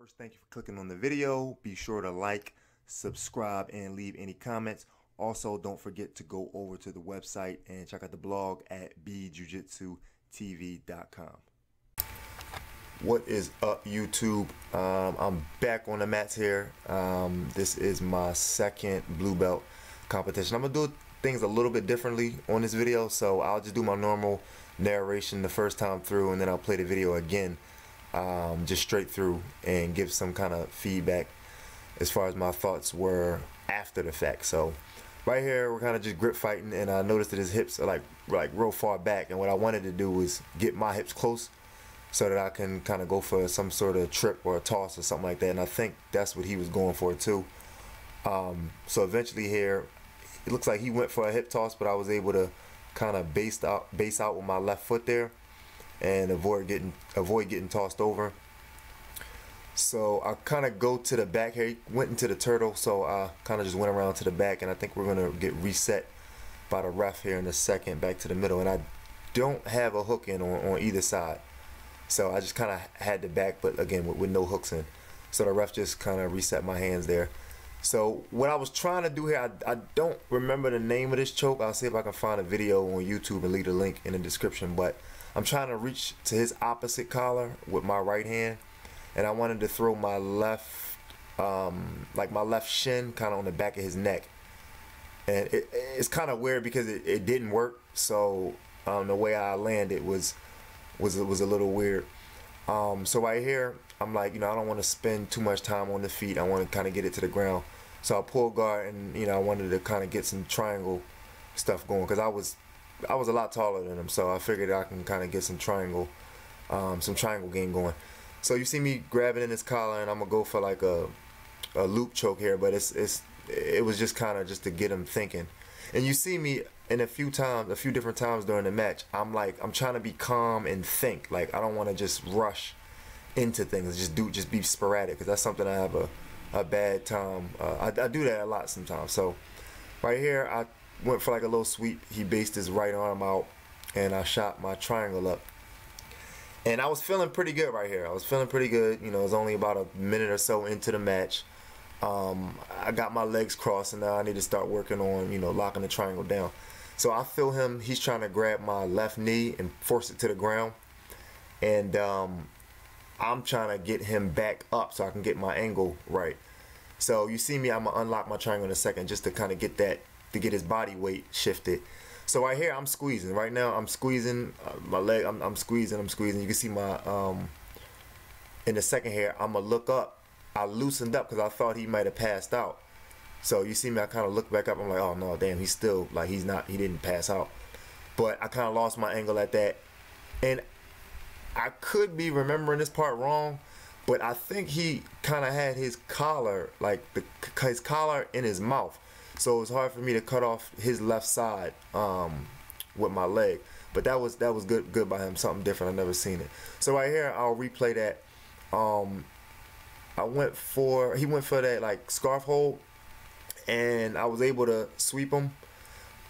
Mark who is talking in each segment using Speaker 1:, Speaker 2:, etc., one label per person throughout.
Speaker 1: First, thank you for clicking on the video. Be sure to like, subscribe, and leave any comments. Also, don't forget to go over to the website and check out the blog at BJiuJitsuTV.com. What is up, YouTube? I'm back on the mats here. This is my second blue belt competition. I'm gonna do things a little bit differently on this video, so I'll just do my normal narration the first time through, and then I'll play the video again, just straight through, and give some kind of feedback as far as my thoughts were after the fact. So right here we're kind of just grip fighting, and I noticed that his hips are like real far back, and what I wanted to do was get my hips close so that I can kind of go for some sort of trip or a toss or something like that, and I think that's what he was going for too. So eventually here it looks like he went for a hip toss, but I was able to kind of base out with my left foot there and avoid getting tossed over. So I kind of go to the back here. He went into the turtle, so I kind of just went around to the back, and I think we're gonna get reset by the ref here in a second, back to the middle. And I don't have a hook in on either side, so I just kind of had the back, but again with no hooks in. So the ref just kind of reset my hands there. So what I was trying to do here, I don't remember the name of this choke. I'll see if I can find a video on YouTube and leave a link in the description. But I'm trying to reach to his opposite collar with my right hand, and I wanted to throw my left, like my left shin kind of on the back of his neck. And it's kind of weird because it didn't work. So the way I landed was a little weird. So right here, I'm like, I don't want to spend too much time on the feet. I want to kind of get it to the ground. So I pulled guard, and I wanted to kind of get some triangle stuff going, because I was a lot taller than him. So I figured I can kind of get some triangle game going. So you see me grabbing in his collar, and I'm gonna go for like a loop choke here, but it was just kind of just to get him thinking. And you see me in a few different times during the match, I'm trying to be calm and think. Like, I don't want to just rush into things, just be sporadic, because that's something I have a bad time. I do that a lot sometimes. So right here I went for like a little sweep. He based his right arm out, and I shot my triangle up, and I was feeling pretty good right here. I was feeling pretty good. It was only about a minute or so into the match. I got my legs crossed, and now I need to start working on locking the triangle down. So I feel him, he's trying to grab my left knee and force it to the ground, and I'm trying to get him back up so I can get my angle right. So you see me, I'm gonna unlock my triangle in a second, just to kind of get his body weight shifted. So right here I'm squeezing. Right now I'm squeezing my leg. I'm squeezing. You can see my in the second here I'm gonna look up. I loosened up because I thought he might have passed out. So you see me, I kind of look back up. I'm like, oh no, damn, he's still like, he didn't pass out. But I kind of lost my angle at that, and I could be remembering this part wrong, but I think he kind of had his collar, like his collar in his mouth. So it was hard for me to cut off his left side with my leg. But that was good by him, something different. I've never seen it. So right here, I'll replay that. He went for that like scarf hold, and I was able to sweep him,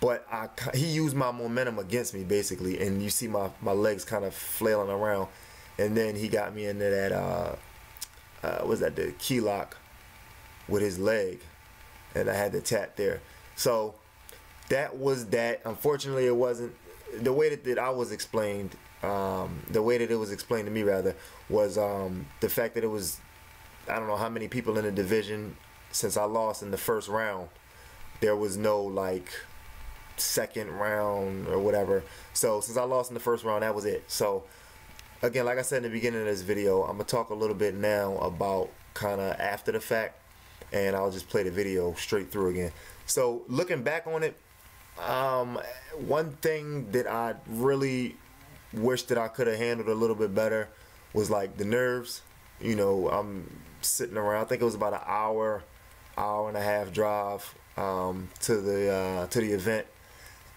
Speaker 1: but he used my momentum against me basically, and you see my legs kind of flailing around, and then he got me into that the key lock with his leg, and I had to tap there. So that was that. Unfortunately, it wasn't the way that I was explained. The way that it was explained to me rather was the fact that it was, I don't know how many people in the division. Since I lost in the first round, there was no like second round or whatever. So since I lost in the first round, that was it. So again, like I said in the beginning of this video, I'm gonna talk a little bit now about kind of after the fact, and I'll just play the video straight through again. So looking back on it, one thing that I really wish that I could have handled a little bit better was like the nerves. I'm sitting around, I think it was about an hour and a half drive to the event,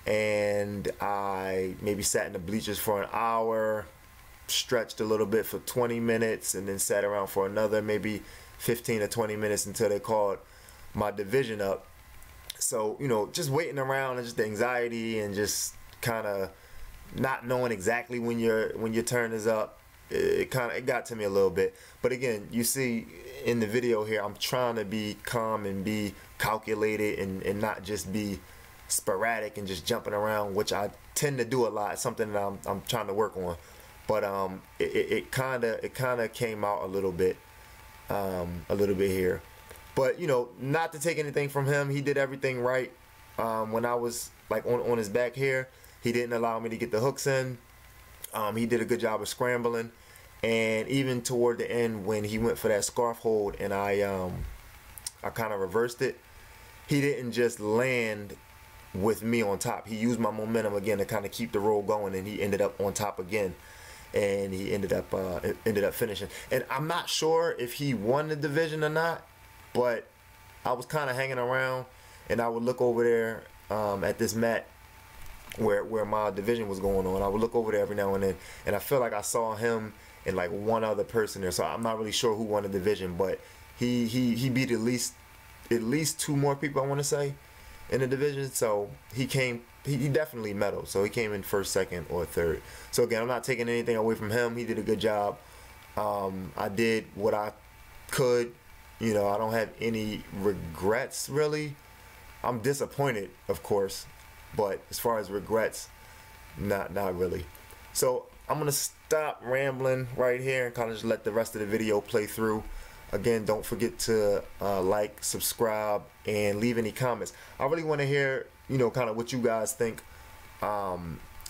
Speaker 1: and I maybe sat in the bleachers for an hour, stretched a little bit for 20 minutes, and then sat around for another maybe 15 or 20 minutes until they called my division up. So just waiting around, and just the anxiety, and just kind of not knowing exactly when your turn is up. it got to me a little bit. But again, you see in the video here, I'm trying to be calm and be calculated and not just be sporadic and just jumping around, which I tend to do a lot. It's something that I'm trying to work on. But it kind of came out a little bit here. But you know, not to take anything from him, he did everything right. When I was like on his back here, he didn't allow me to get the hooks in. He did a good job of scrambling, and even toward the end when he went for that scarf hold and I kind of reversed it, he didn't just land with me on top. He used my momentum again to kind of keep the roll going, and he ended up on top again, and he ended up finishing. And I'm not sure if he won the division or not, but I was kind of hanging around, and I would look over there at this mat where my division was going on. I would look over there every now and then, and I feel like I saw him and like one other person there. So I'm not really sure who won the division, but he beat at least 2 more people, I want to say, in the division. So he definitely medaled. So he came in first, second, or third. So again, I'm not taking anything away from him. He did a good job. I did what I could. You know, I don't have any regrets really. I'm disappointed, of course, but as far as regrets, not really. So I'm gonna stop rambling right here and kind of just let the rest of the video play through. Again, don't forget to like, subscribe, and leave any comments. I really want to hear, you know, kind of what you guys think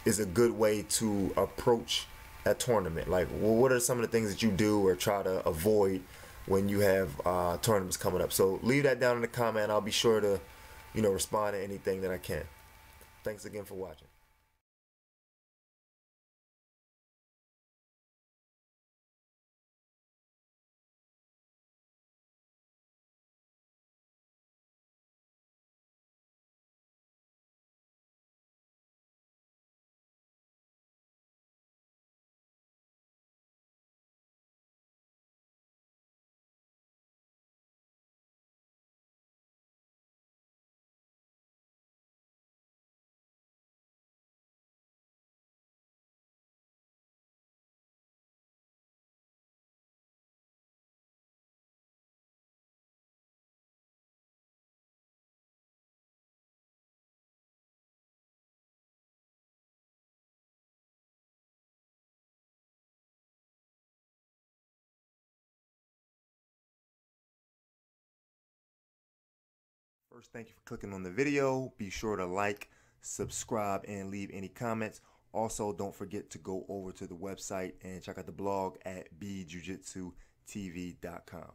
Speaker 1: is a good way to approach a tournament. Like, well, what are some of the things that you do or try to avoid when you have tournaments coming up? So leave that down in the comment. I'll be sure to, you know, respond to anything that I can. Thanks again for watching. First, thank you for clicking on the video. Be sure to like, subscribe, and leave any comments. Also, don't forget to go over to the website and check out the blog at BJiuJitsuTV.com.